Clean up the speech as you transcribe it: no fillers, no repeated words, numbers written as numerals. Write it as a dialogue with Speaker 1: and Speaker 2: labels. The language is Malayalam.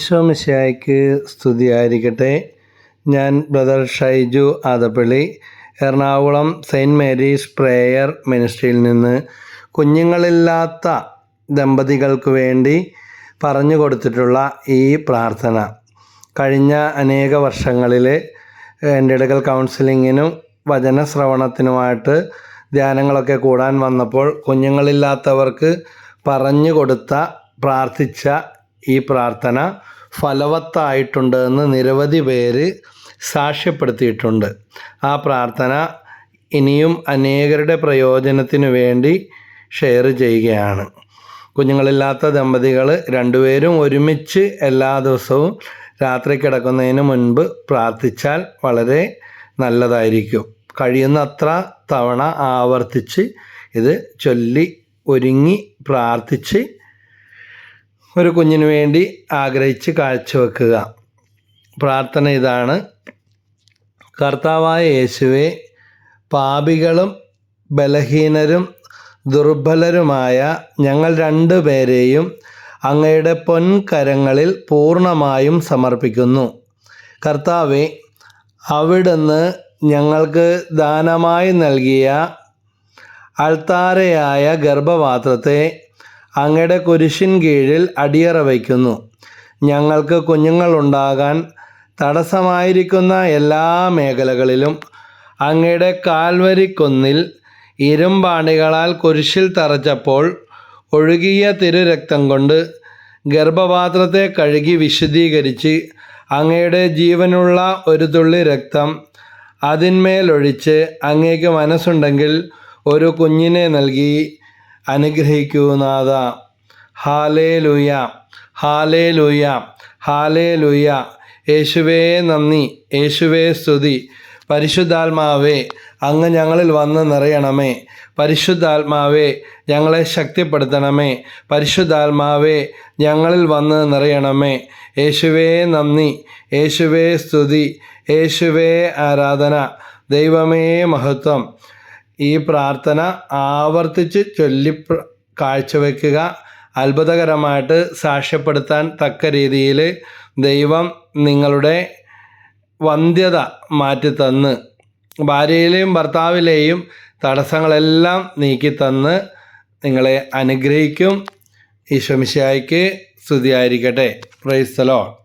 Speaker 1: ഈശോമിശിഹായ്ക്ക് സ്തുതിയായിരിക്കട്ടെ. ഞാൻ brother Shaiju Adappally, Ernakulam saint Mary's prayer മിനിസ്ട്രിയിൽ നിന്ന് കുഞ്ഞുങ്ങളില്ലാത്ത ദമ്പതികൾക്ക് വേണ്ടി പറഞ്ഞു കൊടുത്തിട്ടുള്ള ഈ പ്രാർത്ഥന കഴിഞ്ഞ അനേക വർഷങ്ങളിൽ എൻ്റെ ഇടകൽ കൗൺസിലിങ്ങിനും വചനശ്രവണത്തിനുമായിട്ട് ധ്യാനങ്ങളൊക്കെ കൂടാൻ വന്നപ്പോൾ കുഞ്ഞുങ്ങളില്ലാത്തവർക്ക് പറഞ്ഞു കൊടുത്ത പ്രാർത്ഥിച്ച ഈ പ്രാർത്ഥന ഫലവത്തായിട്ടുണ്ട് എന്ന് നിരവധി പേര് സാക്ഷ്യപ്പെടുത്തിയിട്ടുണ്ട്. ആ പ്രാർത്ഥന ഇനിയും അനേകരുടെ പ്രയോജനത്തിനു വേണ്ടി ഷെയർ ചെയ്യുകയാണ്. കുഞ്ഞുങ്ങളില്ലാത്ത ദമ്പതികൾ രണ്ടുപേരും ഒരുമിച്ച് എല്ലാ ദിവസവും രാത്രി കിടക്കുന്നതിന് മുൻപ് പ്രാർത്ഥിച്ചാൽ വളരെ നല്ലതായിരിക്കും. കഴിയുന്നത്ര തവണ ആവർത്തിച്ച് ഇത് ചൊല്ലി ഒരുങ്ങി പ്രാർത്ഥിച്ച് ഒരു കുഞ്ഞിന് വേണ്ടി ആഗ്രഹിച്ച് കാഴ്ചവെക്കുക. പ്രാർത്ഥന ഇതാണ്: കർത്താവായ യേശുവേ, പാപികളും ബലഹീനരും ദുർബലരുമായ ഞങ്ങൾ രണ്ടുപേരെയും അങ്ങയുടെ പൊൻകരങ്ങളിൽ പൂർണ്ണമായും സമർപ്പിക്കുന്നു. കർത്താവേ, അവിടുന്ന് ഞങ്ങൾക്ക് ദാനമായി നൽകിയ അൾത്താരയായ ഗർഭപാത്രത്തെ അങ്ങയുടെ കുരിശിൻ കീഴിൽ അടിയറ വയ്ക്കുന്നു. ഞങ്ങൾക്ക് കുഞ്ഞുങ്ങളുണ്ടാകാൻ തടസ്സമായിരിക്കുന്ന എല്ലാ മേഖലകളിലും അങ്ങയുടെ കാൽവരിക്കുന്നിൽ ഇരുമ്പാണികളാൽ കുരിശിൽ തറച്ചപ്പോൾ ഒഴുകിയ തിരുരക്തം കൊണ്ട് ഗർഭപാത്രത്തെ കഴുകി വിശുദ്ധീകരിച്ച് അങ്ങയുടെ ജീവനുള്ള ഒരു തുള്ളി രക്തം അതിന്മേലൊഴിച്ച് അങ്ങേക്ക് മനസ്സുണ്ടെങ്കിൽ ഒരു കുഞ്ഞിനെ നൽകി അനുഗ്രഹിക്കൂ നാഥ. Hallelujah, hallelujah, hallelujah. യേശുവേ നന്ദി, യേശുവേ സ്തുതി. പരിശുദ്ധാത്മാവേ, അങ്ങ് ഞങ്ങളിൽ വന്ന് നിറയണമേ. പരിശുദ്ധാത്മാവേ, ഞങ്ങളെ ശക്തിപ്പെടുത്തണമേ. പരിശുദ്ധാത്മാവേ, ഞങ്ങളിൽ വന്ന് നിറയണമേ. യേശുവേ നന്ദി, യേശുവേ സ്തുതി, യേശുവേ ആരാധന, ദൈവമേ മഹത്വം. ഈ പ്രാർത്ഥന ആവർത്തിച്ച് ചൊല്ലി കാഴ്ചവെക്കുക. അത്ഭുതകരമായിട്ട് സാക്ഷ്യപ്പെടുത്താൻ തക്ക രീതിയിൽ ദൈവം നിങ്ങളുടെ വന്ധ്യത മാറ്റിത്തന്ന് ഭാര്യയിലെയും ഭർത്താവിലെയും തടസ്സങ്ങളെല്ലാം നീക്കിത്തന്ന് നിങ്ങളെ അനുഗ്രഹിക്കും. ഈശോ മിശിഹായ്ക്ക് സ്തുതിയായിരിക്കട്ടെ. Praise the Lord.